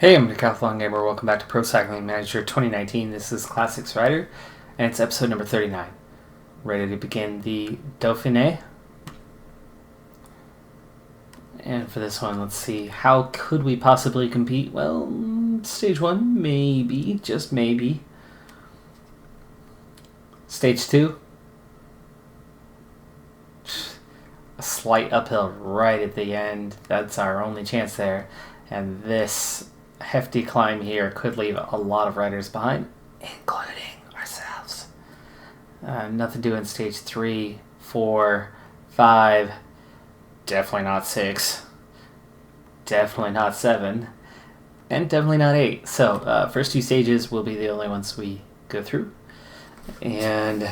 Hey, I'm Decathlon Gamer. Welcome back to Pro Cycling Manager 2019. This is Classics Rider, and it's episode number 39. Ready to begin the Dauphine. And for this one, let's see, how could we possibly compete? Well, stage 1, maybe, just maybe. Stage 2, a slight uphill right at the end. That's our only chance there. And this hefty climb here could leave a lot of riders behind, including ourselves. Nothing doing stage 3, 4, 5, definitely not 6, definitely not 7, and definitely not 8. So first two stages will be the only ones we go through. And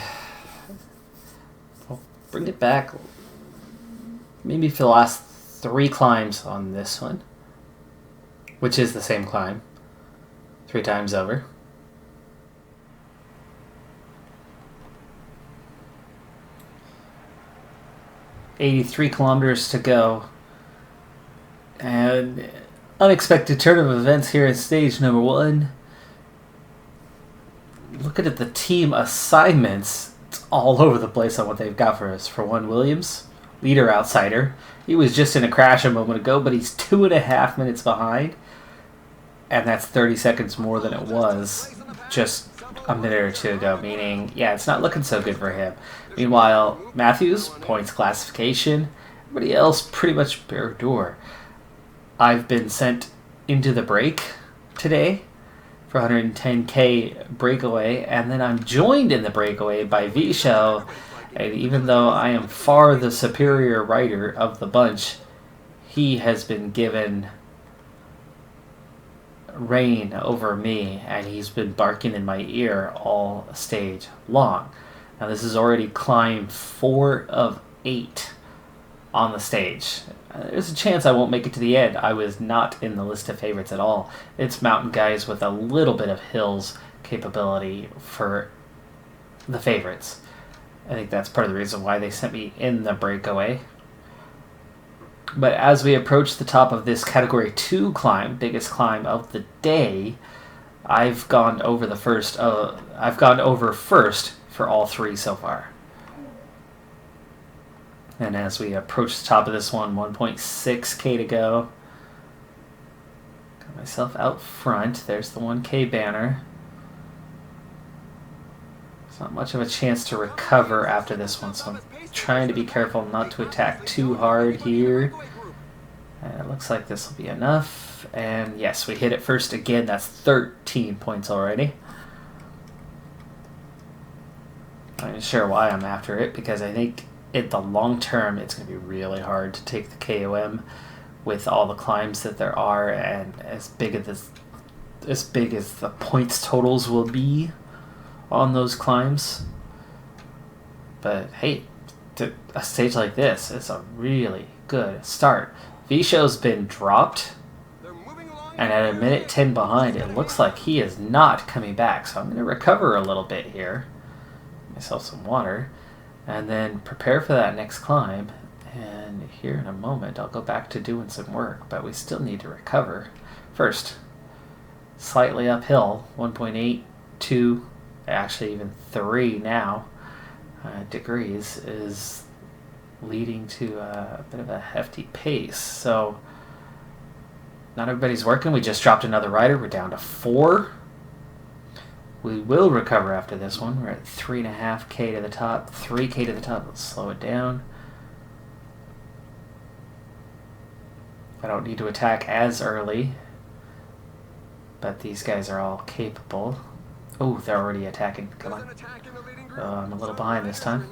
we'll bring it back maybe for the last 3 climbs on this one, which is the same climb 3 times over. $83 kilometers to go. And unexpected turn of events here at stage number 1. Looking at the team assignments, it's all over the place on what they've got for us. For one, Williams, leader outsider. He was just in a crash a moment ago, but he's 2.5 minutes behind. And that's 30 seconds more than it was just a minute or two ago, meaning, yeah, it's not looking so good for him. Meanwhile, Matthews, points classification. Everybody else pretty much bare door. I've been sent into the break today for 110K breakaway, and then I'm joined in the breakaway by Vishal. And even though I am far the superior rider of the bunch, he has been given reign over me, and he's been barking in my ear all stage long. Now this is already climb 4 of 8 on the stage. There's a chance I won't make it to the end. I was not in the list of favorites at all. It's mountain guys with a little bit of hills capability for the favorites. I think that's part of the reason why they sent me in the breakaway. But as we approach the top of this Category 2 climb, biggest climb of the day, I've gone over first for all 3 so far. And as we approach the top of this one, 1.6K to go. Got myself out front. There's the 1K banner. It's not much of a chance to recover after this one, so I'm trying to be careful not to attack too hard here. And it looks like this will be enough. And yes, we hit it first again. That's 13 points already. I'm not sure why I'm after it, because I think in the long term it's going to be really hard to take the KOM with all the climbs that there are, and as big as the points totals will be on those climbs. But hey, a stage like this is a really good start. Visho's been dropped, and at a minute 10 behind, it looks like he is not coming back. So I'm going to recover a little bit here, get myself some water, and then prepare for that next climb. And here in a moment, I'll go back to doing some work, but we still need to recover. First, slightly uphill, 1.82, actually even 3 now. Degrees is leading to a bit of a hefty pace. So not everybody's working. We just dropped another rider. We're down to 4. We will recover after this one. We're at 3.5K to the top, 3K to the top. Let's slow it down. I don't need to attack as early, but these guys are all capable. Oh, they're already attacking. Come on. I'm a little behind this time.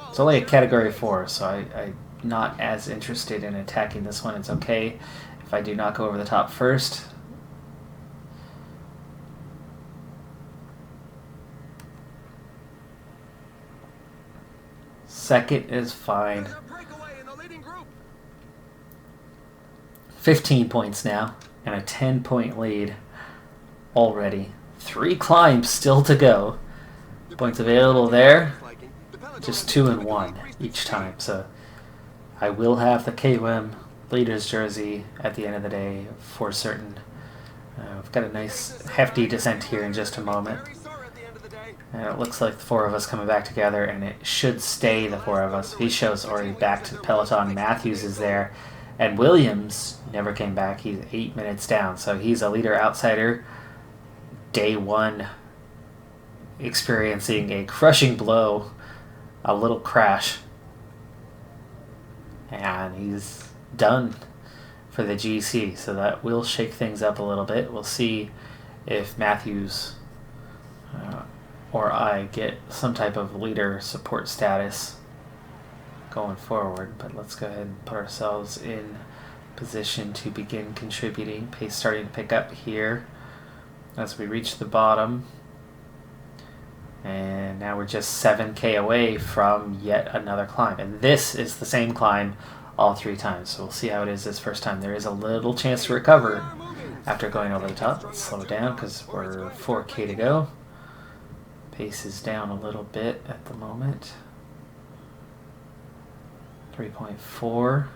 It's only a Category 4, so I'm not as interested in attacking this one. It's okay if I do not go over the top first. Second is fine. 15 points now, and a 10-point lead already. 3 climbs still to go. Points available there, just 2 and 1 each time. So I will have the KOM leader's jersey at the end of the day for certain. We've got a nice hefty descent here in just a moment. And it looks like the four of us coming back together, and it should stay the four of us. He shows already back to the peloton. Matthews is there, and Williams never came back. He's 8 minutes down, so he's a leader outsider. Day one, experiencing a crushing blow, a little crash, and he's done for the GC. So that will shake things up a little bit. We'll see if Matthews or I get some type of leader support status going forward, but let's go ahead and put ourselves in position to begin contributing. Pace starting to pick up here as we reach the bottom, and now we're just 7k away from yet another climb, and this is the same climb all 3 times, so we'll see how it is this first time. There is a little chance to recover after going over the top. Let's slow it down because we're 4k to go. Pace is down a little bit at the moment. 3.4.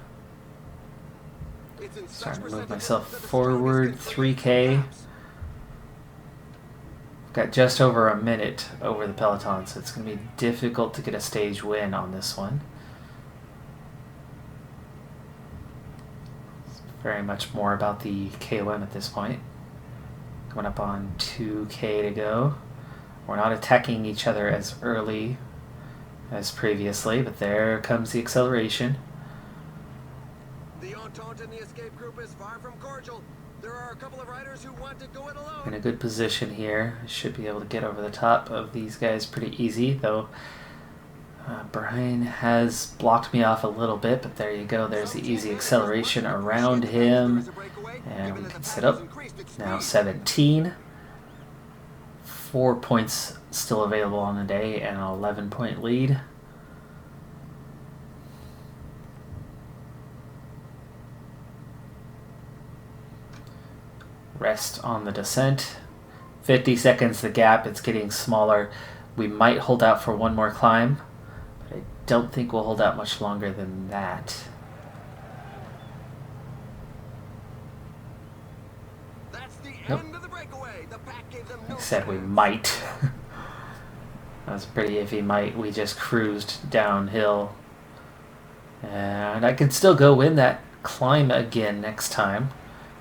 Starting to move myself forward. 3k. Got just over a minute over the peloton, so it's going to be difficult to get a stage win on this one. It's very much more about the KOM at this point. Going up on 2k to go. We're not attacking each other as early as previously, but there comes the acceleration. The entente in the escape group is far from cordial. There are a couple of riders who want to go it alone. In a good position here. Should be able to get over the top of these guys pretty easy, though Brian has blocked me off a little bit, but there you go. There's the easy acceleration around him, and we can sit up. Now 17. 4 points still available on the day, and an 11-point lead. Rest on the descent. 50 seconds the gap. It's getting smaller. We might hold out for one more climb, but I don't think we'll hold out much longer than that. That's the Nope. end of the breakaway. The pack gave them no I said we chance. might. That was pretty iffy might. We just cruised downhill. And I could still go win that climb again next time,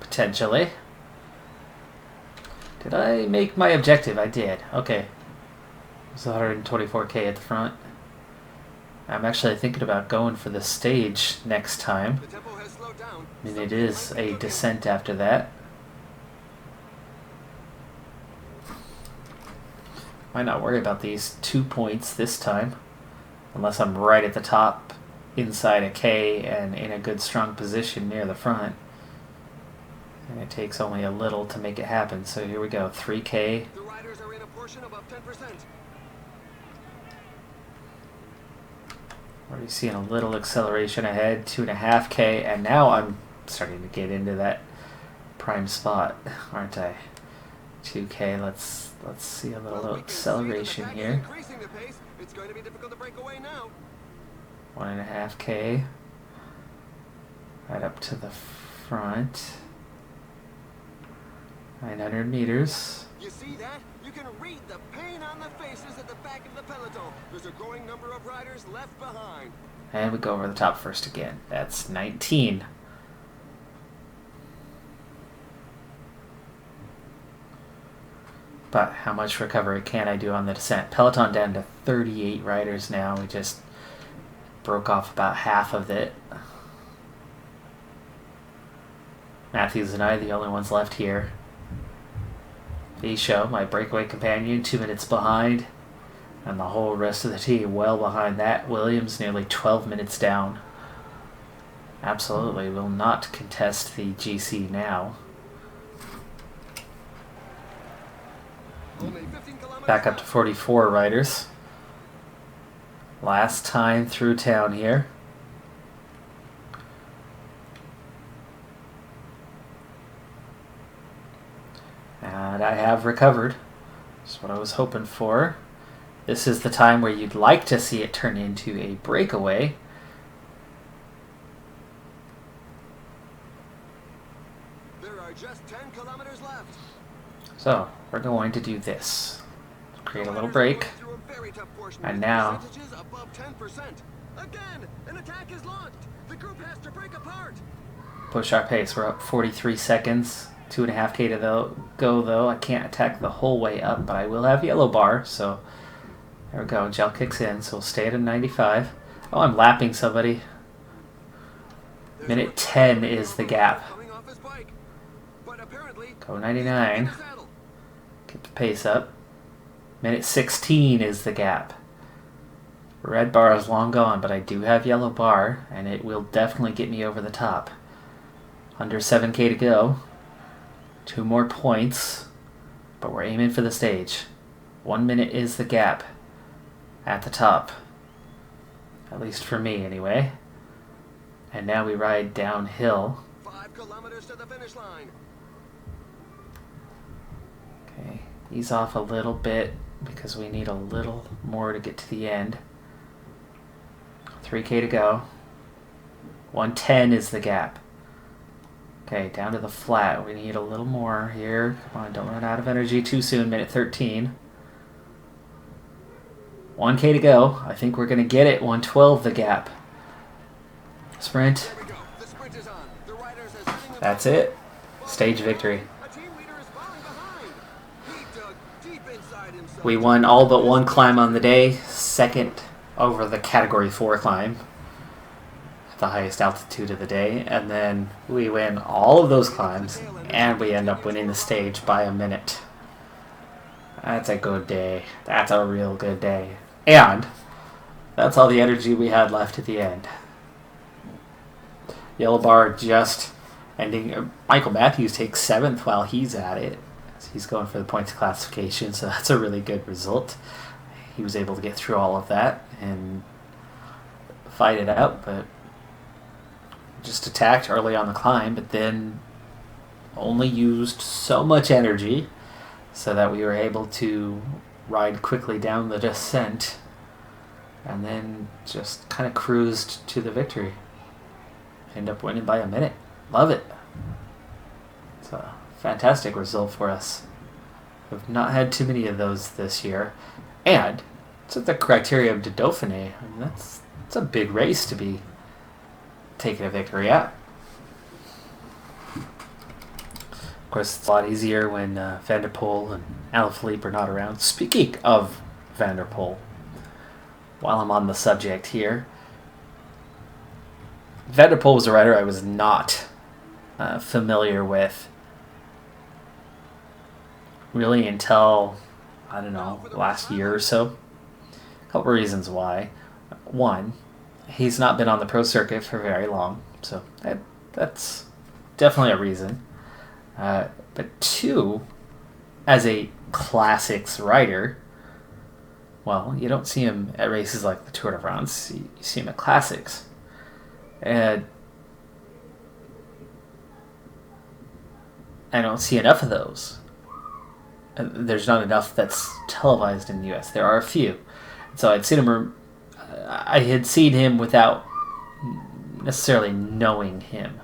potentially. Did I make my objective? I did. Okay. It's 124k at the front. I'm actually thinking about going for the stage next time. The tempo has slowed down. I mean, it is a descent after that. Might not worry about these 2 points this time, unless I'm right at the top, inside a K, and in a good strong position near the front. And it takes only a little to make it happen. So here we go, 3K. The riders are in a portion above 10%. Already seeing a little acceleration ahead, 2.5K, and now I'm starting to get into that prime spot, aren't I? 2K, let's see a little acceleration here. Increasing the pace. It's going to be difficult to break away now. 1.5K. Right up to the front. 900 meters. You see that? You can read the pain on the faces at the back of the peloton. There's a growing number of riders left behind. And we go over the top first again. That's 19. But how much recovery can I do on the descent? Peloton down to 38 riders now. We just broke off about half of it. Matthews and I, the only ones left here. Show, my breakaway companion, 2 minutes behind. And the whole rest of the team well behind that. Williams nearly 12 minutes down. Absolutely will not contest the GC now. Only 15 kilometers Back up to 44 riders. Last time through town here. And I have recovered. That's what I was hoping for. This is the time where you'd like to see it turn into a breakaway. There are just 10 kilometers left. So, we're going to do this. Create a little The riders are break. going through a very tough portion And with now... percentages above 10%. Again, an attack is launched. The group has to break apart. push our pace. We're up 43 seconds. 2.5k to go, though. I can't attack the whole way up, but I will have yellow bar, so there we go. Gel kicks in, so we'll stay at a 95. Oh, I'm lapping somebody. Minute 10 is the gap. Coming off his bike. But apparently, Go 99. Get the pace up. Minute 16 is the gap. Red bar is long gone, but I do have yellow bar, and it will definitely get me over the top. Under 7k to go. 2 more points, but we're aiming for the stage. 1 minute is the gap at the top. At least for me, anyway. And now we ride downhill. 5 kilometers to the finish line. Okay, ease off a little bit because we need a little more to get to the end. 3k to go. 110 is the gap. Okay, down to the flat. We need a little more here. Come on, don't run out of energy too soon. Minute 13. 1k to go. I think we're going to get it. 112 the gap. Sprint. There we go. The sprint is on. The riders are setting them That's up. it. Stage victory. A team leader is falling behind. He dug deep inside himself. We won all but one climb on the day. Second over the Category 4 climb. The highest altitude of the day, and then we win all of those climbs, and we end up winning the stage by a minute. That's a good day. That's a real good day. And that's all the energy we had left at the end. Yellow bar just ending. Michael Matthews takes 7th while he's at it. He's going for the points classification, so that's a really good result. He was able to get through all of that and fight it out, but just attacked early on the climb, but then only used so much energy so that we were able to ride quickly down the descent and then just kind of cruised to the victory. End up winning by a minute. Love it. It's a fantastic result for us. We've not had too many of those this year. And it's at the Criterium de Dauphine. I mean, that's a big race to be taking a victory at. Of course, it's a lot easier when Van der Poel and Alaphilippe are not around. Speaking of Van der Poel, while I'm on the subject here, Van der Poel was a rider I was not familiar with really until, I don't know, last year or so. A couple reasons why. One, he's not been on the pro circuit for very long, so that's definitely a reason. But two, as a classics rider, well, you don't see him at races like the Tour de France. You see him at classics. And I don't see enough of those. There's not enough that's televised in the U.S. There are a few. So I had seen him without necessarily knowing him.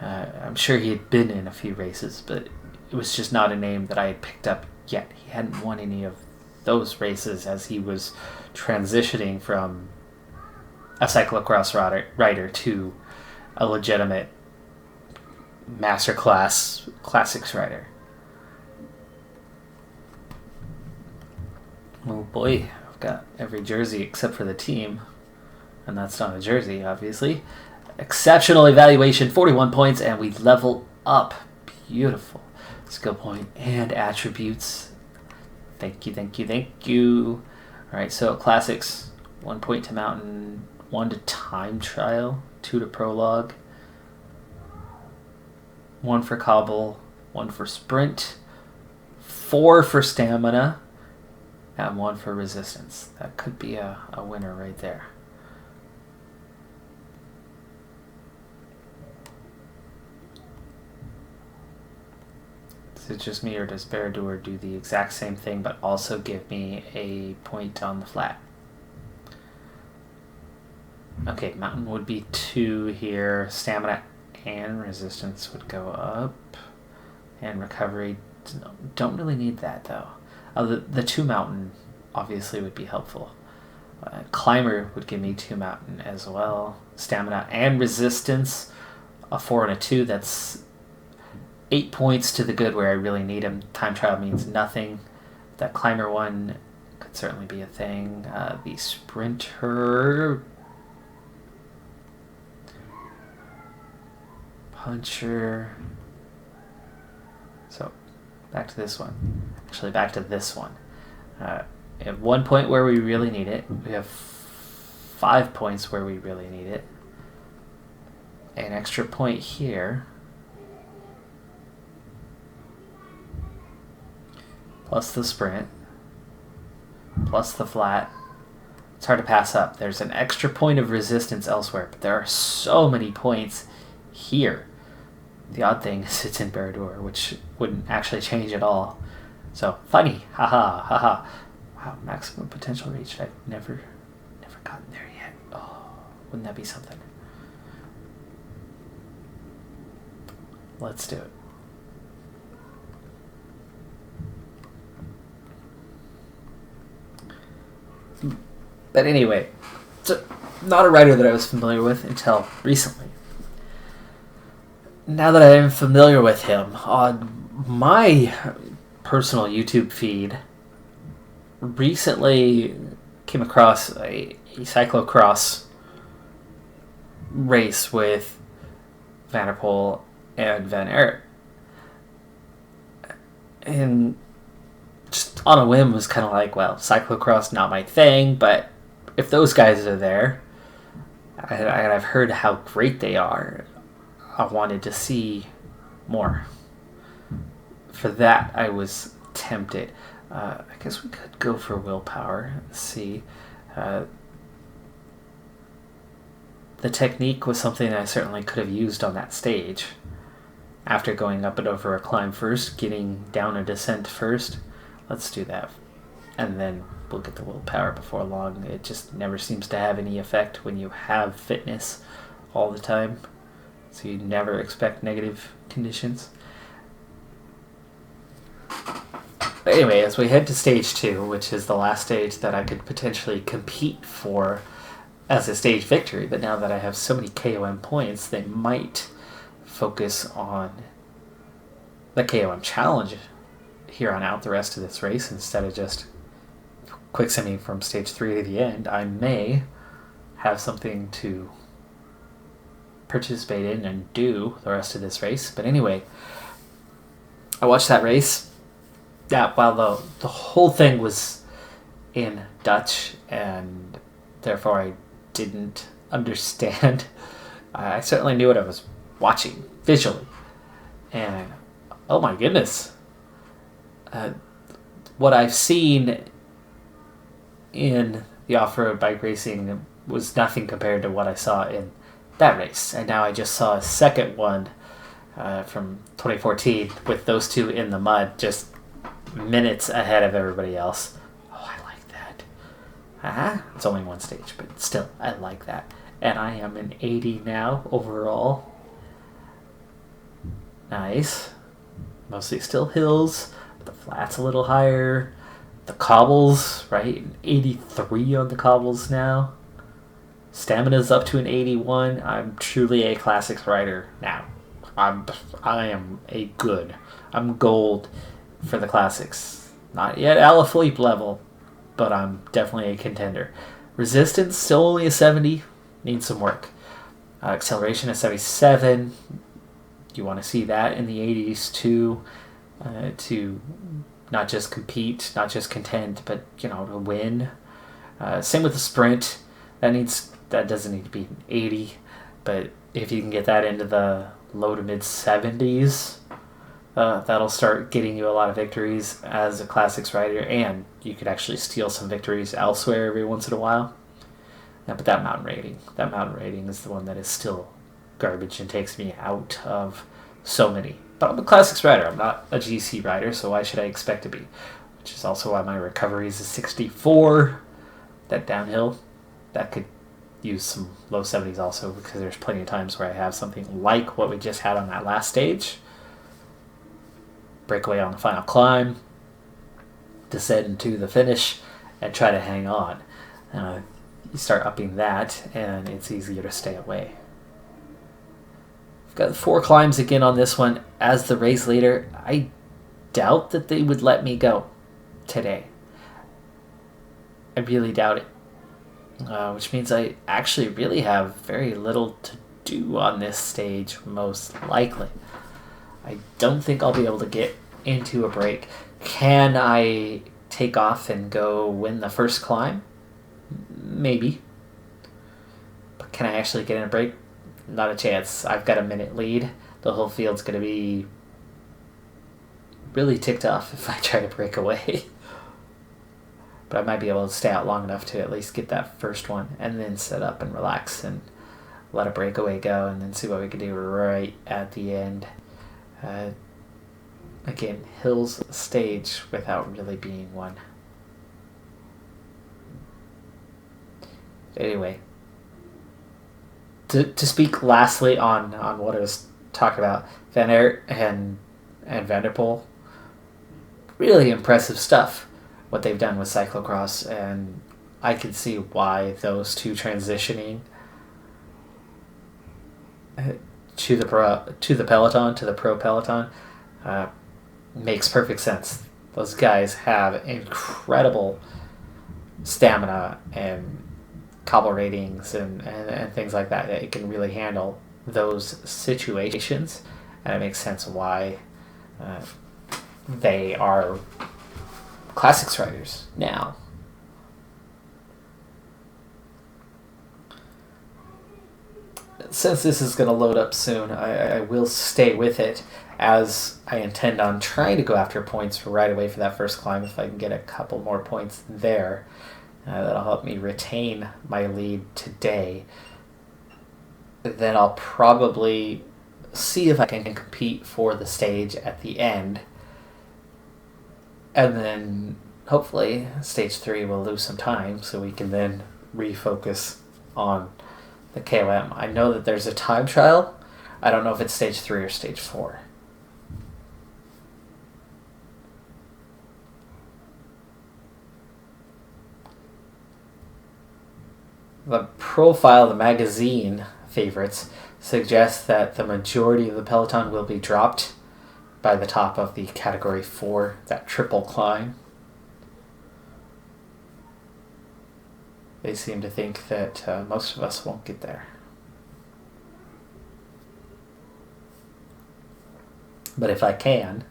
I'm sure he had been in a few races, but it was just not a name that I had picked up yet. He hadn't won any of those races as he was transitioning from a cyclocross rider to a legitimate masterclass classics rider. Oh boy, I've got every jersey except for the team. And that's not a jersey, obviously. Exceptional evaluation, 41 points, and we level up. Beautiful. Skill point and attributes. Thank you, thank you, thank you. Alright, so classics, 1 point to mountain, 1 to time trial, 2 to prologue, 1 for cobble, 1 for sprint, 4 for stamina, and 1 for resistance. That could be a winner right there. Is it just me, or does Baradur do the exact same thing but also give me a point on the flat? Okay, mountain would be 2 here, stamina and resistance would go up. And recovery, don't really need that though. The 2 mountain obviously would be helpful. Climber would give me 2 mountain as well. Stamina and resistance, a 4 and a 2, that's 8 points to the good where I really need them. Time trial means nothing. That climber one could certainly be a thing. The sprinter, puncher. So back to this one. Actually, back to this one. We have 1 point where we really need it. We have 5 points where we really need it. An extra point here. Plus the sprint. Plus the flat. It's hard to pass up. There's an extra point of resistance elsewhere, but there are so many points here. The odd thing is it's in Baradur, which wouldn't actually change at all. So, funny. Haha, haha. Wow, maximum potential reached. I've never gotten there yet. Oh, wouldn't that be something? Let's do it. But anyway, so not a writer that I was familiar with until recently. Now that I am familiar with him, on my personal YouTube feed, recently came across a cyclocross race with Van der Poel and Van Aert. And just on a whim was kind of like, well, cyclocross not my thing, but if those guys are there, and I've heard how great they are, I wanted to see more. For that, I was tempted. I guess we could go for willpower. Let's see. The technique was something I certainly could have used on that stage. After going up and over a climb first, getting down a descent first. Let's do that. And then we'll get the willpower before long. It just never seems to have any effect when you have fitness all the time. So you never expect negative conditions. But anyway, as we head to stage 2, which is the last stage that I could potentially compete for as a stage victory, but now that I have so many KOM points, they might focus on the KOM challenge here on out the rest of this race instead of just quick simming from stage 3 to the end. I may have something to participate in and do the rest of this race. But anyway, I watched that race. Yeah, while the whole thing was in Dutch and therefore I didn't understand, I certainly knew what I was watching visually. And oh my goodness, what I've seen in the off-road bike racing was nothing compared to what I saw in that race. And now I just saw a second one from 2014 with those two in the mud, just minutes ahead of everybody else. Oh, I like that. It's only one stage, but still, I like that. And I am an 80 now overall. Nice. Mostly still hills, but the flat's a little higher. The cobbles, right? 83 on the cobbles now. Stamina's up to an 81. I'm truly a classics rider now. I'm gold for the classics. Not yet Alaphilippe level, but I'm definitely a contender. Resistance still only a 70. Needs some work. Acceleration is 77. You want to see that in the 80s too, to not just compete, not just contend, but to win. Same with the sprint. That doesn't need to be 80, but if you can get that into the low to mid 70s, that'll start getting you a lot of victories as a classics rider, and you could actually steal some victories elsewhere every once in a while. But that mountain rating is the one that is still garbage and takes me out of so many. But I'm a classics rider. I'm not a GC rider, so why should I expect to be? Which is also why my recovery is a 64. That downhill, that could use some low 70s also, because there's plenty of times where I have something like what we just had on that last stage. Break away on the final climb, descend to the finish, and try to hang on. You start upping that, and it's easier to stay away. I've got 4 climbs again on this one. As the race leader, I doubt that they would let me go today. I really doubt it. Which means I actually really have very little to do on this stage, most likely. I don't think I'll be able to get into a break. Can I take off and go win the first climb? Maybe. But can I actually get in a break? Not a chance. I've got a minute lead. The whole field's going to be really ticked off if I try to break away. But I might be able to stay out long enough to at least get that first one and then set up and relax and let a breakaway go and then see what we can do right at the end. Again, hills stage without really being one. Anyway, to speak lastly on what I was talking about, Van Aert and Vanderpool, really impressive stuff what they've done with cyclocross, and I can see why those two transitioning to the peloton, to the pro peloton, makes perfect sense. Those guys have incredible stamina and cobble ratings and things like that. It can really handle those situations, and it makes sense why they are classics riders now. Since this is going to load up soon, I will stay with it, as I intend on trying to go after points right away for that first climb. If I can get a couple more points there, that'll help me retain my lead today. Then I'll probably see if I can compete for the stage at the end. And then hopefully stage 3 will lose some time so we can then refocus on the KOM. I know that there's a time trial. I don't know if it's stage 3 or stage 4. The profile, the magazine favorites, suggests that the majority of the peloton will be dropped by the top of the category 4, that triple climb. They seem to think that most of us won't get there. But if I can,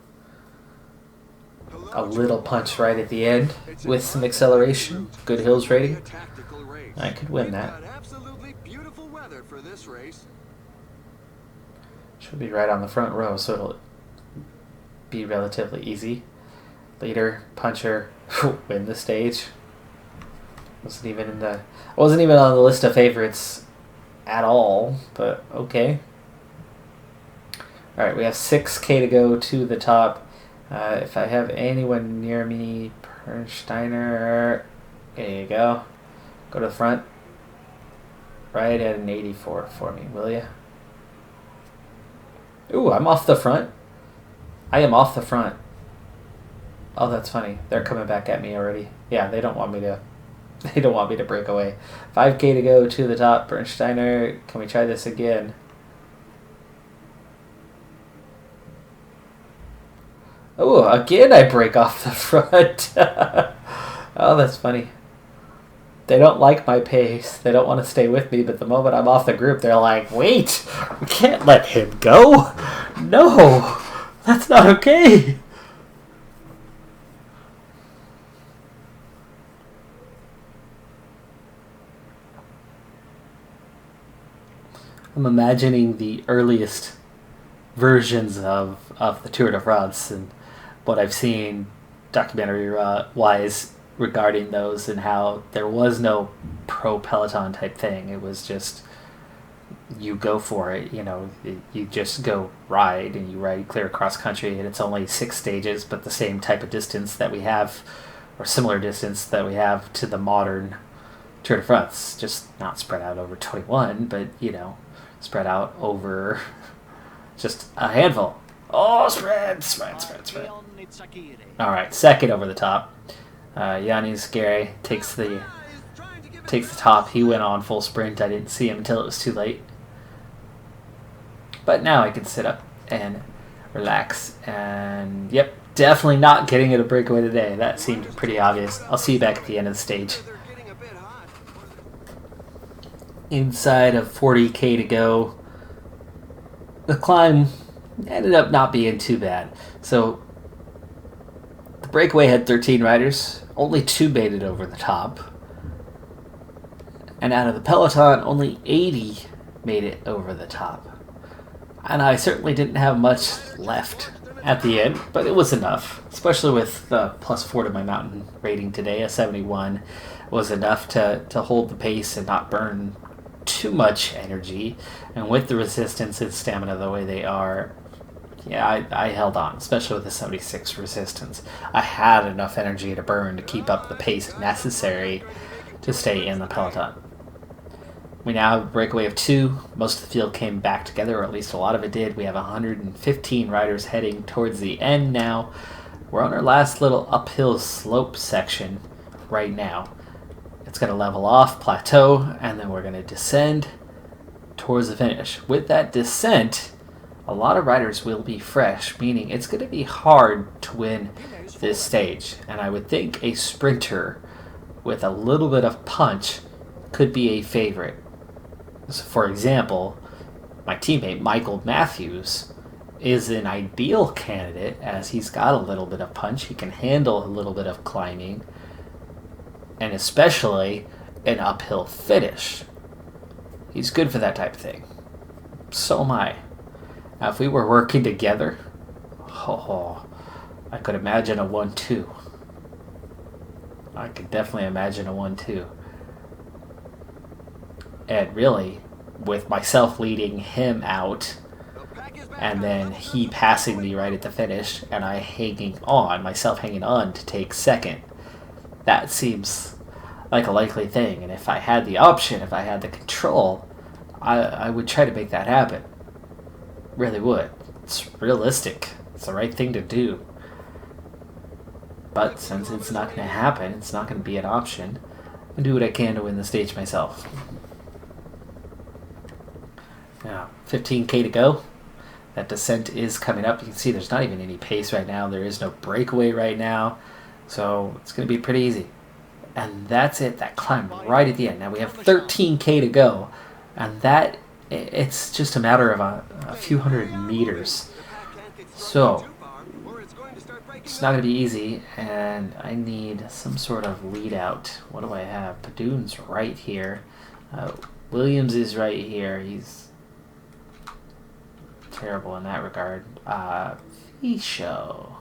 a little punch right at the end with some acceleration, good hills rating, I could win that. Should be right on the front row, so it'll be relatively easy. Leader, puncher, win the stage. Wasn't even on the list of favorites at all, but okay. All right, we have 6K to go to the top. If I have anyone near me, Steiner, there you go. Go to the front. Right at an 84 for me, will you? Ooh, I'm off the front. I am off the front. Oh, that's funny. They're coming back at me already. Yeah, they don't want me to break away. 5K to go to the top. Bernsteiner, can we try this again? Oh, again I break off the front. Oh, that's funny. They don't like my pace. They don't want to stay with me, but the moment I'm off the group, they're like, wait, we can't let him go. No, that's not okay. I'm imagining the earliest versions of the Tour de France and what I've seen documentary-wise regarding those, and how there was no pro peloton type thing. It was just you go for it, you just go ride, and you ride clear across country, and it's only 6 stages, but the same type of distance that we have, or similar distance that we have to the modern Tour de France, just not spread out over 21, but, you know, spread out over just a handful. Oh, spread. All right, second over the top. Yannis Gary takes the top. He went on full sprint. I didn't see him until it was too late. But now I can sit up and relax. And, yep, definitely not getting it a breakaway today. That seemed pretty obvious. I'll see you back at the end of the stage. Inside of 40K to go. The climb ended up not being too bad. So the breakaway had 13 riders. Only 2 made it over the top. And out of the peloton, only 80 made it over the top. And I certainly didn't have much left at the end, but it was enough. Especially with the +4 to my mountain rating today, a 71 was enough to hold the pace and not burn too much energy. And with the resistance and stamina the way they are, yeah, I held on, especially with the 76 resistance. I had enough energy to burn to keep up the pace necessary to stay in the peloton. We now have a breakaway of 2. Most of the field came back together, or at least a lot of it did. We have 115 riders heading towards the end now. We're on our last little uphill slope section right now. It's going to level off, plateau, and then we're going to descend towards the finish. With that descent, a lot of riders will be fresh, meaning it's going to be hard to win this stage. And I would think a sprinter with a little bit of punch could be a favorite. So for example, my teammate Michael Matthews is an ideal candidate as he's got a little bit of punch. He can handle a little bit of climbing, and especially an uphill finish. He's good for that type of thing. So am I. Now, if we were working together, I could imagine a 1-2. I could definitely imagine a 1-2. And really, with myself leading him out, and then he passing me right at the finish, and myself hanging on to take second, that seems like a likely thing. And if I had the option, if I had the control, I would try to make that happen. Really would. It's realistic. It's the right thing to do. But since it's not going to happen, it's not going to be an option, I'll do what I can to win the stage myself. Now, 15K to go. That descent is coming up. You can see there's not even any pace right now. There is no breakaway right now. So it's going to be pretty easy. And that's it. That climb right at the end. Now we have 13K to go. And it's just a matter of a few hundred meters. So it's not going to be easy. And I need some sort of lead out. What do I have? Padoon's right here. Williams is right here. He's terrible in that regard. Fisho.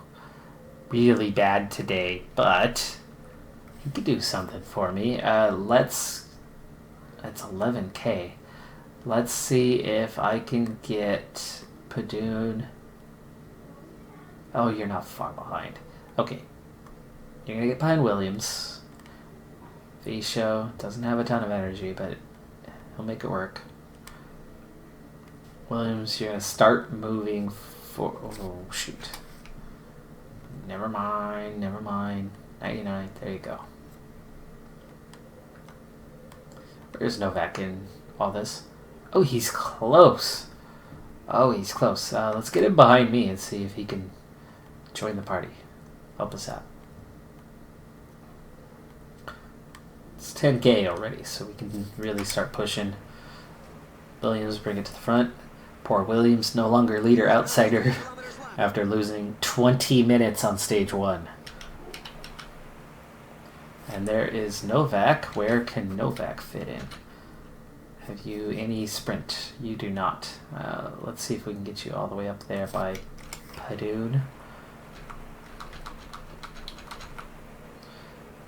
Really bad today, but he could do something for me. That's 11K. Let's see if I can get Padoon. Oh, you're not far behind. Okay. You're going to get behind Williams. Fisho doesn't have a ton of energy, but he'll make it work. Williams, you're going to start moving for... Oh, shoot. Never mind. 99. There you go. Where's Novak in all this? Oh, he's close. Let's get him behind me and see if he can join the party. Help us out. It's 10K already, so we can really start pushing. Williams, bring it to the front. Poor Williams, no longer leader outsider after losing 20 minutes on stage 1. And there is Novak. Where can Novak fit in? Have you any sprint? You do not. Let's see if we can get you all the way up there by Padoon.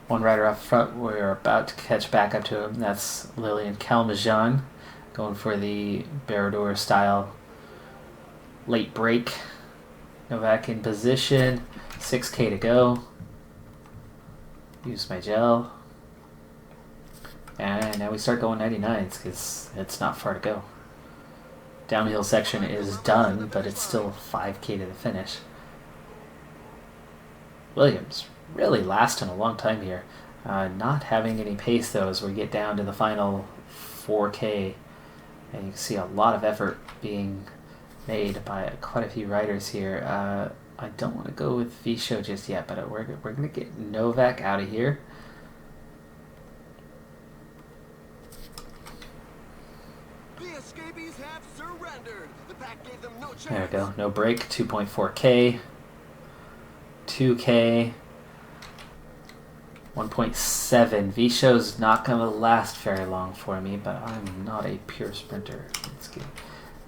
One rider up front, we're about to catch back up to him. That's Lilian Kalmajan. Going for the Barrador style late break. Novak in position. 6K to go. Use my gel. And And now we start going 99s because it's not far to go. Downhill section is done, but it's still 5K to the finish. Williams really lasting a long time here. Not having any pace though as we get down to the final 4K. And you can see a lot of effort being made by quite a few riders here. I don't want to go with V-Show just yet, but we're going to get Novak out of here. There we go. No break. 2.4K. 2K. 1.7. V-Show's not going to last very long for me, but I'm not a pure sprinter. Let's get,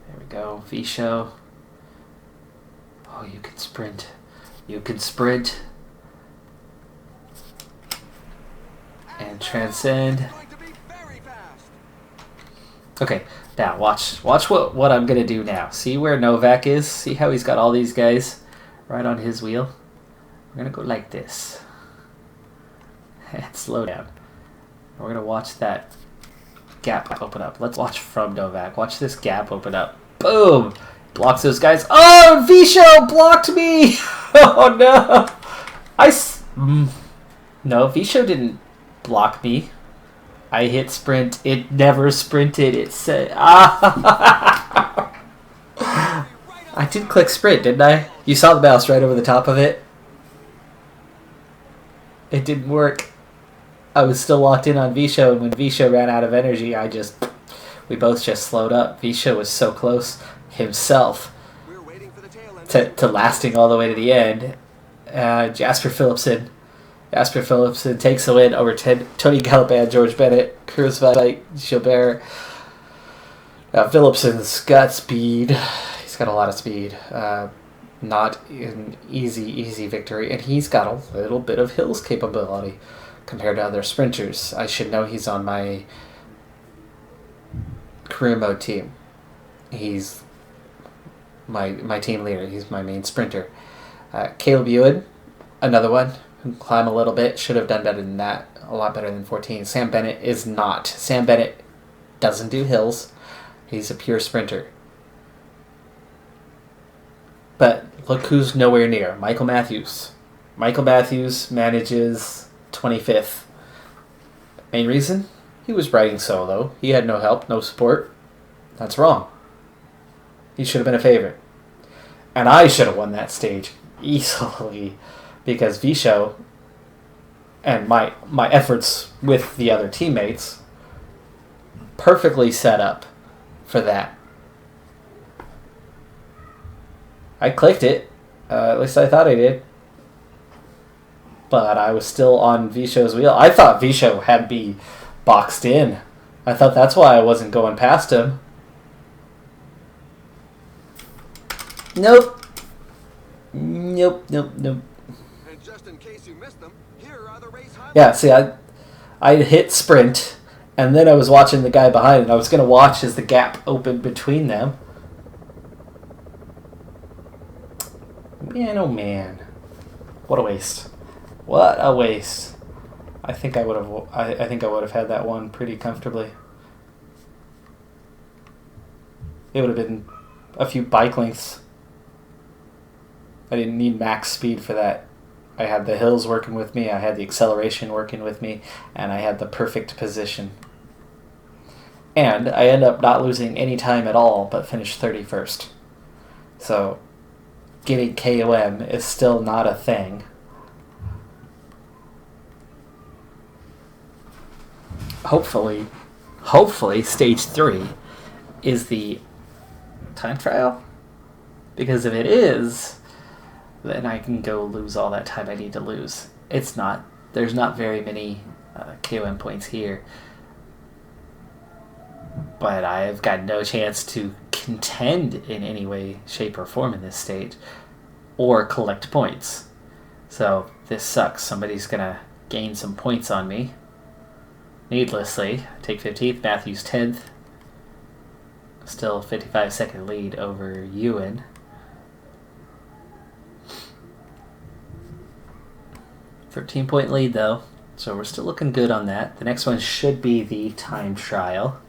there we go. V-Show. Oh, you can sprint. You can sprint. And transcend. Okay, now watch what I'm going to do now. See where Novak is? See how he's got all these guys right on his wheel? We're going to go like this. And slow down. We're going to watch that gap open up. Let's watch from Novak. Watch this gap open up. Boom! Blocks those guys. Oh, V-Show blocked me! Oh, no! No, V-Show didn't block me. I hit sprint. It never sprinted. It said... Ah! I did click sprint, didn't I? You saw the mouse right over the top of it. It didn't work. I was still locked in on V-Show, and when V-Show ran out of energy, we both just slowed up. V-Show was so close himself to lasting all the way to the end. Jasper Philipsen takes the win over Tony Galopin, George Bennett, Cruz Van Gilbert. Philipsen's got speed. He's got a lot of speed. Not an easy victory, and he's got a little bit of hills capability compared to other sprinters. I should know he's on my career mode team. He's my team leader. He's my main sprinter. Caleb Ewan, another one who can climb a little bit. Should have done better than that. A lot better than 14. Sam Bennett is not. Sam Bennett doesn't do hills. He's a pure sprinter. But look who's nowhere near. Michael Matthews. Michael Matthews manages 25th. Main reason? He was riding solo. He had no help, no support. That's wrong. He should have been a favorite. And I should have won that stage easily because V-Show and my efforts with the other teammates perfectly set up for that. I clicked it. At least I thought I did. But I was still on V-Show's wheel. I thought V-Show had me boxed in. I thought that's why I wasn't going past him. Nope. Nope. And just in case you missed them, here are the race highlights. Yeah, see, I hit sprint, and then I was watching the guy behind, and I was going to watch as the gap opened between them. Man, oh man. What a waste. What a waste. I think I would have had that one pretty comfortably. It would have been a few bike lengths. I didn't need max speed for that. I had the hills working with me, I had the acceleration working with me, and I had the perfect position. And I end up not losing any time at all, but finished 31st. So getting KOM is still not a thing. Hopefully stage 3 is the time trial. Because if it is, then I can go lose all that time I need to lose. It's not. There's not very many KOM points here. But I've got no chance to contend in any way, shape, or form in this stage. Or collect points. So this sucks. Somebody's going to gain some points on me. Needlessly. Take 15th, Matthews 10th. Still 55-second lead over Ewan. .13 lead though. So we're still looking good on that. The next one should be the time trial.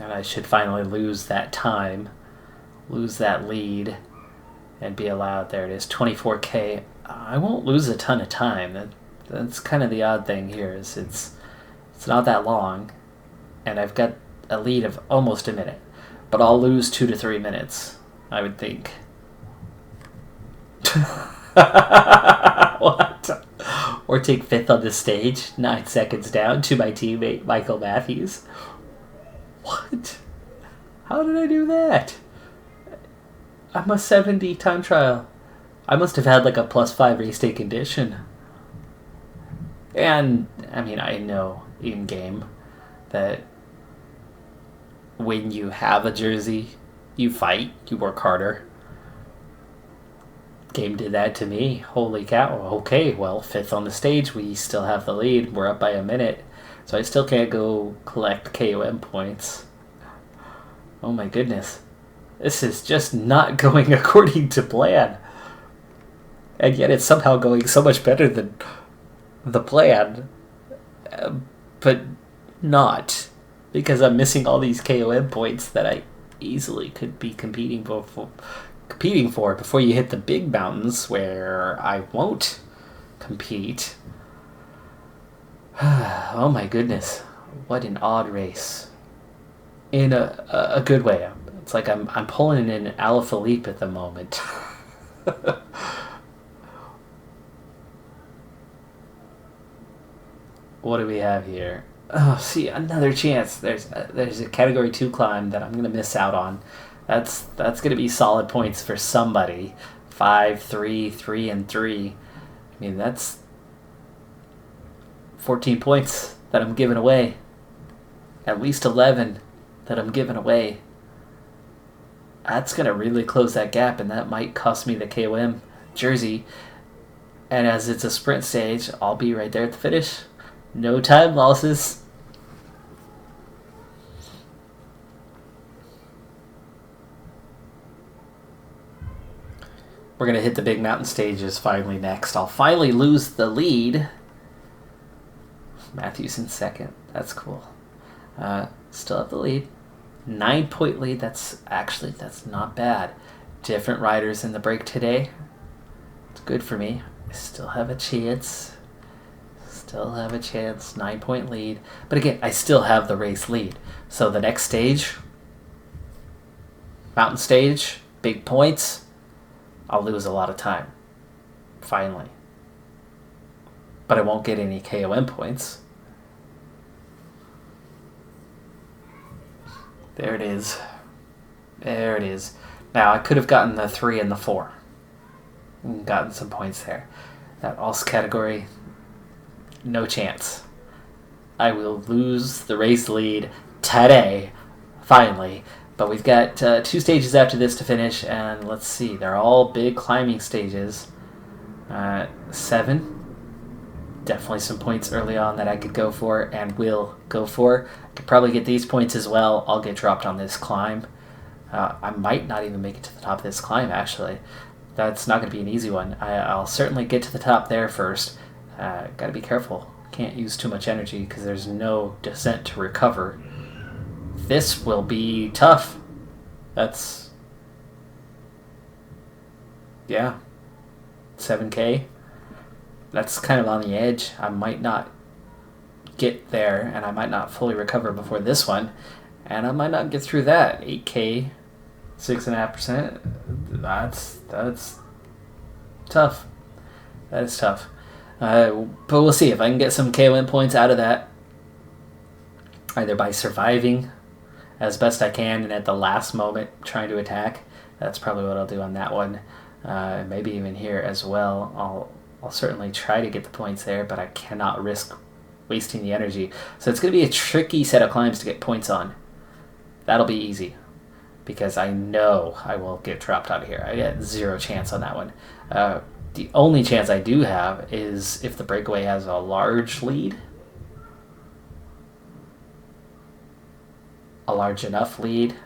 And I should finally lose that time, lose that lead, and be allowed. There it is, 24K. I won't lose a ton of time. That's kind of the odd thing here. Is it's not that long, and I've got a lead of almost a minute, but I'll lose 2 to 3 minutes, I would think. What? Or take 5th on the stage, 9 seconds down to my teammate Michael Matthews. What? How did I do that? I'm a 70 time trial. I must have had like a +5 race day condition. And, I mean, I know in-game that when you have a jersey, you fight, you work harder. Game did that to me. Holy cow. Okay, well, 5th on the stage, we still have the lead. We're up by a minute. So I still can't go collect KOM points. Oh my goodness. This is just not going according to plan. And yet it's somehow going so much better than the plan. But not. Because I'm missing all these KOM points that I easily could be competing for before you hit the big mountains where I won't compete. Oh my goodness. What an odd race. In a good way. It's like I'm pulling in Alaphilippe at the moment. What do we have here? Oh, see, another chance. There's a Category 2 climb that I'm going to miss out on. That's going to be solid points for somebody. 5, 3, 3, and 3. I mean, that's 14 points that I'm giving away. At least 11 that I'm giving away. That's going to really close that gap, and that might cost me the KOM jersey. And as it's a sprint stage, I'll be right there at the finish. No time losses. We're going to hit the big mountain stages finally next. I'll finally lose the lead. Matthews in second. That's cool. Still have the lead. 9-point lead. That's not bad. Different riders in the break today. It's good for me. I still have a chance. 9-point lead. But again, I still have the race lead. So the next stage, mountain stage, big points, I'll lose a lot of time. Finally. But I won't get any KOM points. There it is. Now, I could have gotten the 3 and the 4. Gotten some points there. That ALS category, no chance. I will lose the race lead today, finally. But we've got 2 stages after this to finish, and let's see. They're all big climbing stages. 7. Definitely some points early on that I could go for and will go for. I could probably get these points as well. I'll get dropped on this climb. I might not even make it to the top of this climb, actually. That's not going to be an easy one. I'll certainly get to the top there first. Got to be careful. Can't use too much energy because there's no descent to recover. This will be tough. That's... yeah. 7K. That's kind of on the edge. I might not get there, and I might not fully recover before this one, and I might not get through that. 8K, 6.5%. That's tough. That is tough. But we'll see if I can get some KOM points out of that, either by surviving as best I can and at the last moment trying to attack. That's probably what I'll do on that one. Maybe even here as well. I'll certainly try to get the points there, but I cannot risk wasting the energy. So it's going to be a tricky set of climbs to get points on. That'll be easy, because I know I will get dropped out of here. I get 0 chance on that one. The only chance I do have is if the breakaway has a large lead. A large enough lead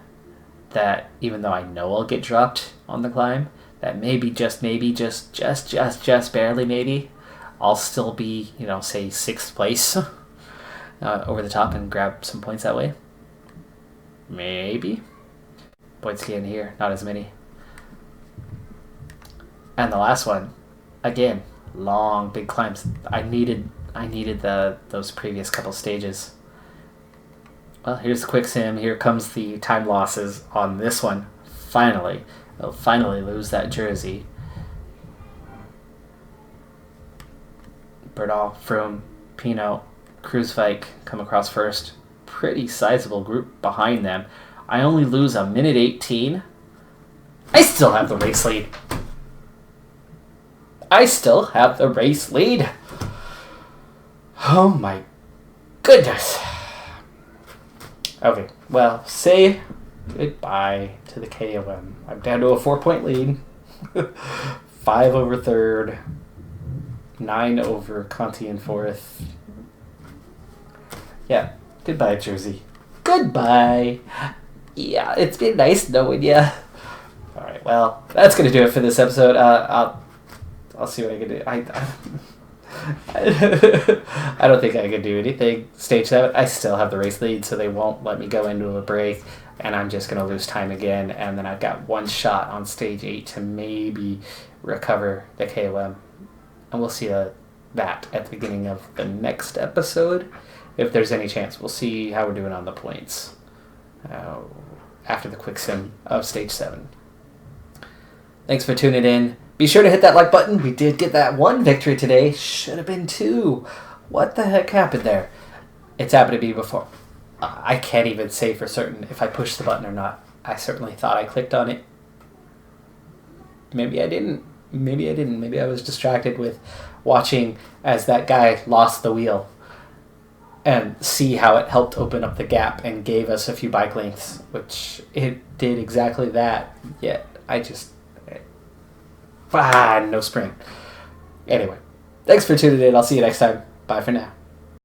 that even though I know I'll get dropped on the climb, that maybe, just barely maybe, I'll still be, say 6th place over the top and grab some points that way. Maybe. Points gained here, not as many. And the last one, again, long, big climbs. I needed those previous couple stages. Well, here's the quick sim. Here comes the time losses on this one. Finally. I'll finally lose that jersey. Bernal, Froome, Pinot, Kruijswijk come across first. Pretty sizable group behind them. I only lose a minute 18. I still have the race lead. Oh my goodness. Okay, well, say goodbye to the KOM. I'm down to a 4-point lead. 5 over 3rd. 9 over Conti in 4th. Yeah, goodbye, Jersey. Goodbye. Yeah, it's been nice knowing you. Alright, well, that's going to do it for this episode. I'll see what I can do. I don't think I can do anything. Stage 7, I still have the race lead, so they won't let me go into a break, and I'm just going to lose time again, and then I've got one shot on stage 8 to maybe recover the KOM. And we'll see that at the beginning of the next episode, if there's any chance. We'll see how we're doing on the points after the quick sim of stage 7. Thanks for tuning in. Be sure to hit that like button. We did get that 1 victory today. Should have been 2. What the heck happened there? It's happened to me before. I can't even say for certain if I pushed the button or not. I certainly thought I clicked on it. Maybe I didn't. Maybe I was distracted with watching as that guy lost the wheel and see how it helped open up the gap and gave us a few bike lengths, which it did exactly that. Yet no sprint. Anyway, thanks for tuning in. I'll see you next time. Bye for now.